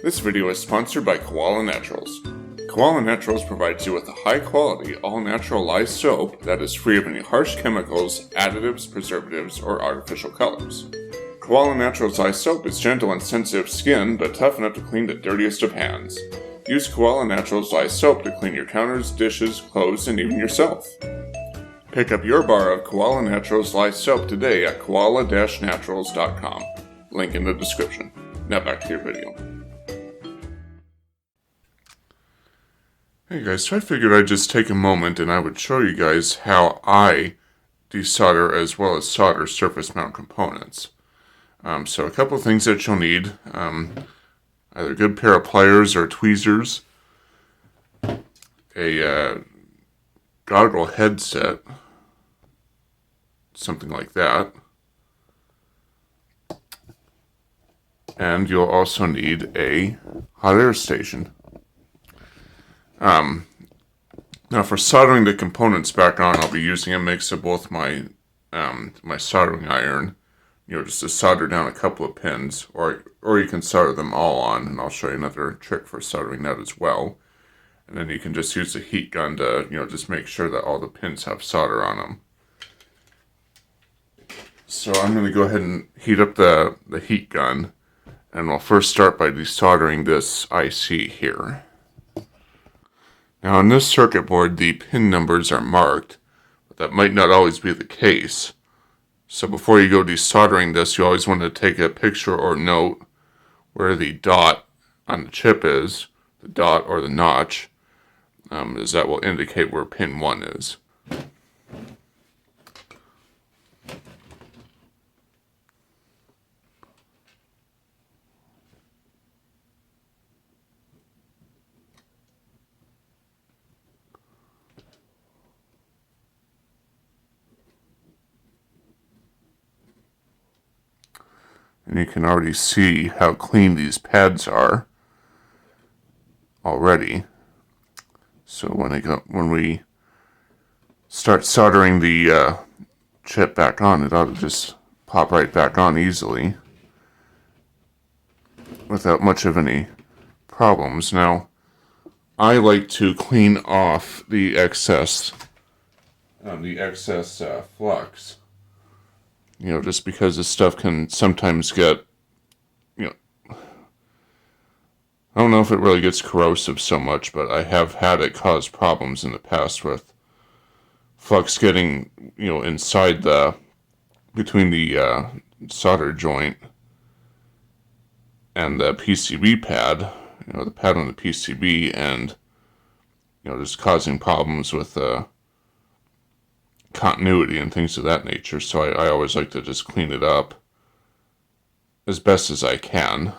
This video is sponsored by Koala Naturals. Koala Naturals provides you with a high-quality, all-natural lye soap that is free of any harsh chemicals, additives, preservatives, or artificial colors. Koala Naturals Lye Soap is gentle and sensitive skin, but tough enough to clean the dirtiest of hands. Use Koala Naturals Lye Soap to clean your counters, dishes, clothes, and even yourself. Pick up your bar of Koala Naturals Lye Soap today at koala-naturals.com. Link in the description. Now back to your video. Hey guys, so I figured I'd just take a moment and I would show you guys how I desolder as well as solder surface mount components. So a couple of things that you'll need, either a good pair of pliers or tweezers, a goggle headset, something like that, and you'll also need a hot air station. Now for soldering the components back on, I'll be using a mix of both my my soldering iron, just to solder down a couple of pins, or you can solder them all on, and I'll show you another trick for soldering that as well. And then you can just use the heat gun to, just make sure that all the pins have solder on them. So I'm going to go ahead and heat up the heat gun, and we'll first start by desoldering this IC here. Now on this circuit board, the pin numbers are marked, but that might not always be the case. So before you go desoldering this, you always want to take a picture or note where the dot on the chip is, the dot or the notch, as that will indicate where pin 1 is. And you can already see how clean these pads are already. So when we start soldering the chip back on, it ought to just pop right back on easily without much of any problems. Now, I like to clean off the excess flux. Just because this stuff can sometimes get, I don't know if it really gets corrosive so much, but I have had it cause problems in the past with flux getting, inside between the solder joint and the PCB pad, the pad on the PCB, and, just causing problems with, continuity and things of that nature. So I always like to just clean it up as best as I can.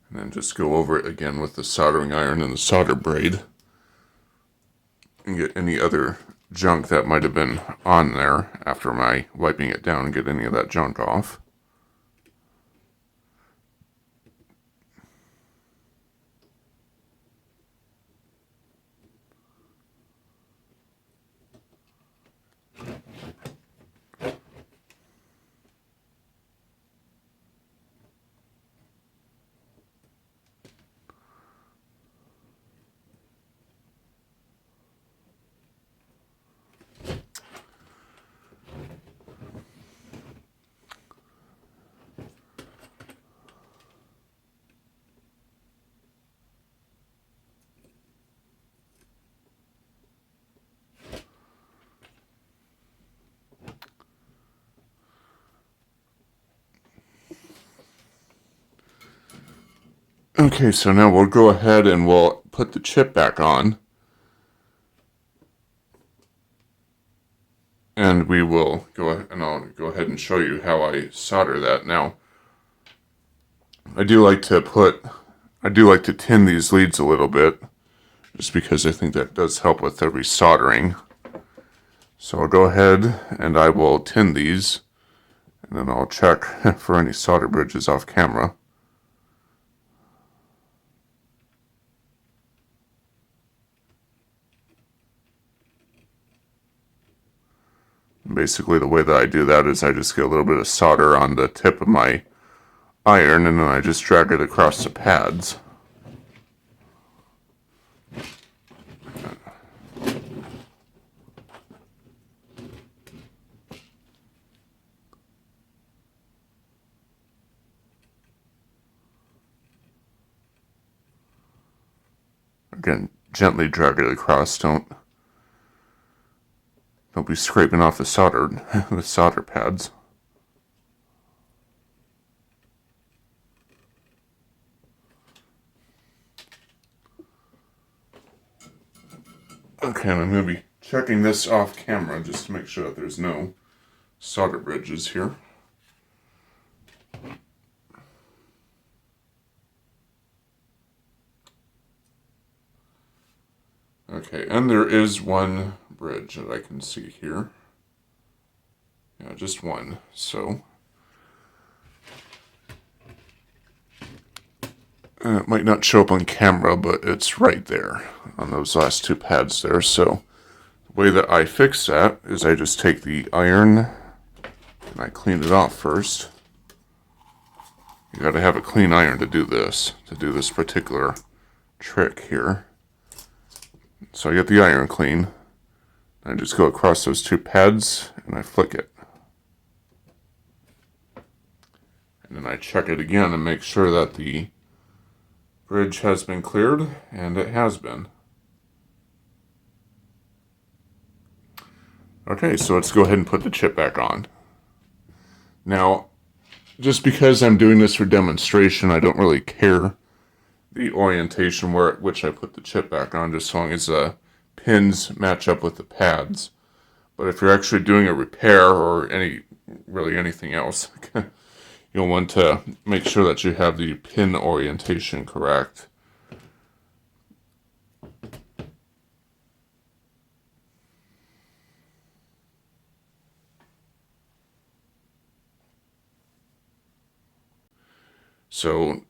And then just go over it again with the soldering iron and the solder braid, and get any other junk that might have been on there after my wiping it down, and get any of that junk off. Okay, so now we'll go ahead and we'll put the chip back on. And we will I'll go ahead and show you how I solder that. Now, I do like to tin these leads a little bit, just because I think that does help with the resoldering. So I'll go ahead and I will tin these, And then I'll check for any solder bridges off camera. Basically, the way that I do that is I just get a little bit of solder on the tip of my iron, and then I just drag it across the pads. Again, gently drag it across. Don't be scraping off the solder pads. Okay, and I'm going to be checking this off camera just to make sure that there's no solder bridges here. Okay, and there is one bridge that I can see here. Yeah, just one. So it might not show up on camera, but it's right there on those last two pads there. So the way that I fix that is I just take the iron and I clean it off first. You gotta have a clean iron to do this particular trick here. So I get the iron clean. I just go across those two pads and I flick it. And then I check it again and make sure that the bridge has been cleared, and it has been. Okay, so let's go ahead and put the chip back on. Now, just because I'm doing this for demonstration, I don't really care the orientation at which I put the chip back on, just as long as the pins match up with the pads. But if you're actually doing a repair or anything else, you'll want to make sure that you have the pin orientation correct. So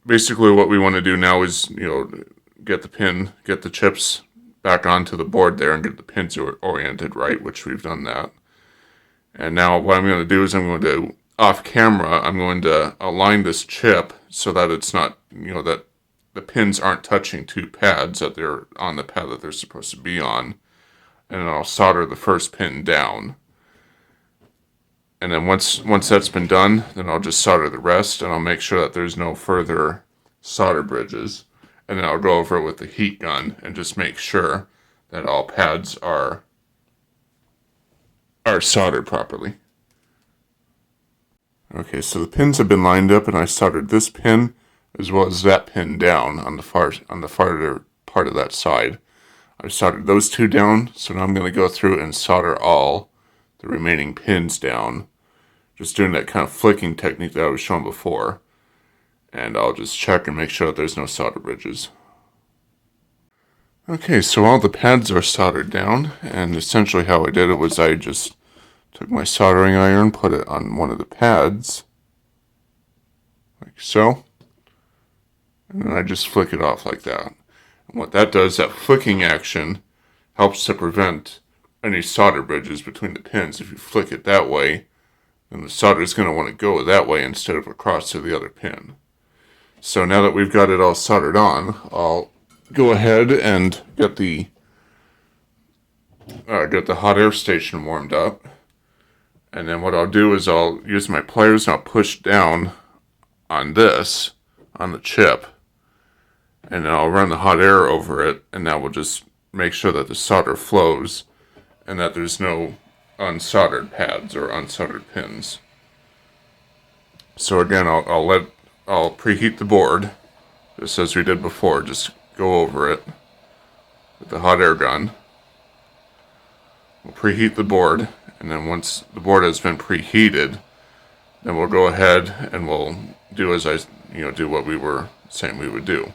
basically what we want to do now is, get the chips back onto the board there and get the pins oriented right, which we've done that. And now what I'm going to do is off camera, I'm going to align this chip so that it's not, that the pins aren't touching two pads, that they're on the pad that they're supposed to be on. And then I'll solder the first pin down. And then once that's been done, then I'll just solder the rest, and I'll make sure that there's no further solder bridges. And then I'll go over it with the heat gun and just make sure that all pads are soldered properly. Okay, so the pins have been lined up, and I soldered this pin as well as that pin down on the farther part of that side. I soldered those two down, so now I'm going to go through and solder all the remaining pins down. Just doing that kind of flicking technique that I was showing before. And I'll just check and make sure that there's no solder bridges. Okay, so all the pads are soldered down, and essentially how I did it was I just took my soldering iron, put it on one of the pads, like so, and then I just flick it off like that. And what that does, that flicking action helps to prevent any solder bridges between the pins. If you flick it that way, then the solder is going to want to go that way instead of across to the other pin. So now that we've got it all soldered on, I'll go ahead and get the hot air station warmed up. And then what I'll do is I'll use my pliers and I'll push down on the chip. And then I'll run the hot air over it, and that will just make sure that the solder flows and that there's no unsoldered pads or unsoldered pins. So again, I'll preheat the board, just as we did before. Just go over it with the hot air gun. We'll preheat the board, and then once the board has been preheated, then we'll go ahead and we'll do do what we were saying we would do.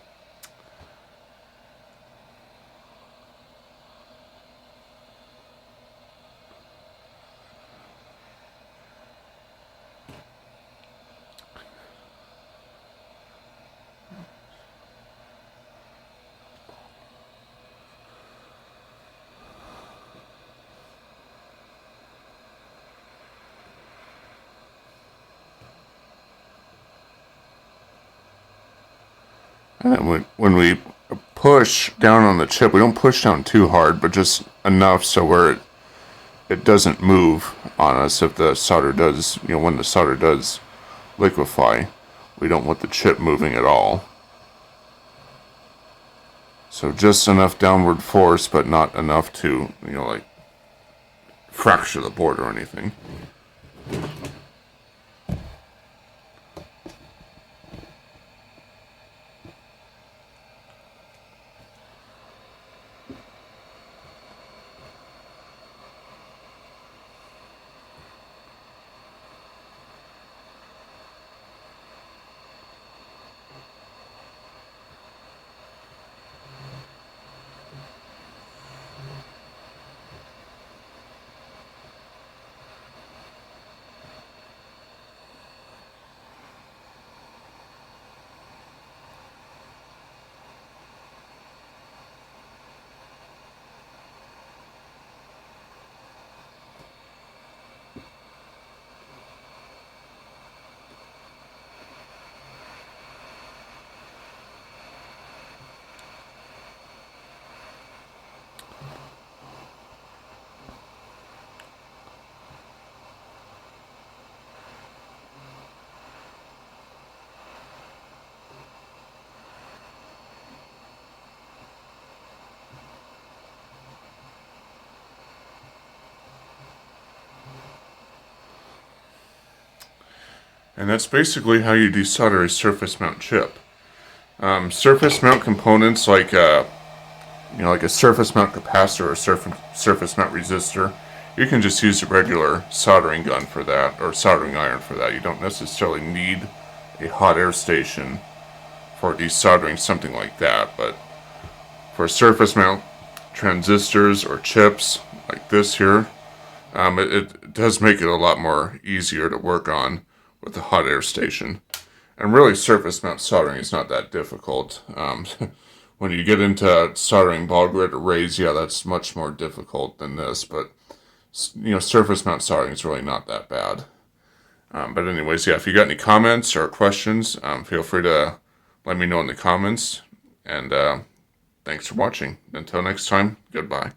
And then when we push down on the chip, we don't push down too hard, but just enough so where it doesn't move on us if the solder does, when the solder does liquefy. We don't want the chip moving at all. So just enough downward force, but not enough to, like fracture the board or anything. And that's basically how you desolder a surface mount chip. Surface mount components like like a surface mount capacitor or surface mount resistor, you can just use a regular soldering gun for that, or soldering iron for that. You don't necessarily need a hot air station for desoldering something like that, but for surface mount transistors or chips like this here, it does make it a lot more easier to work on with a hot air station. And really, surface mount soldering is not that difficult. When you get into soldering ball grid arrays, yeah, that's much more difficult than this, but surface mount soldering is really not that bad. But anyways, yeah, if you got any comments or questions, feel free to let me know in the comments. And thanks for watching. Until next time, goodbye.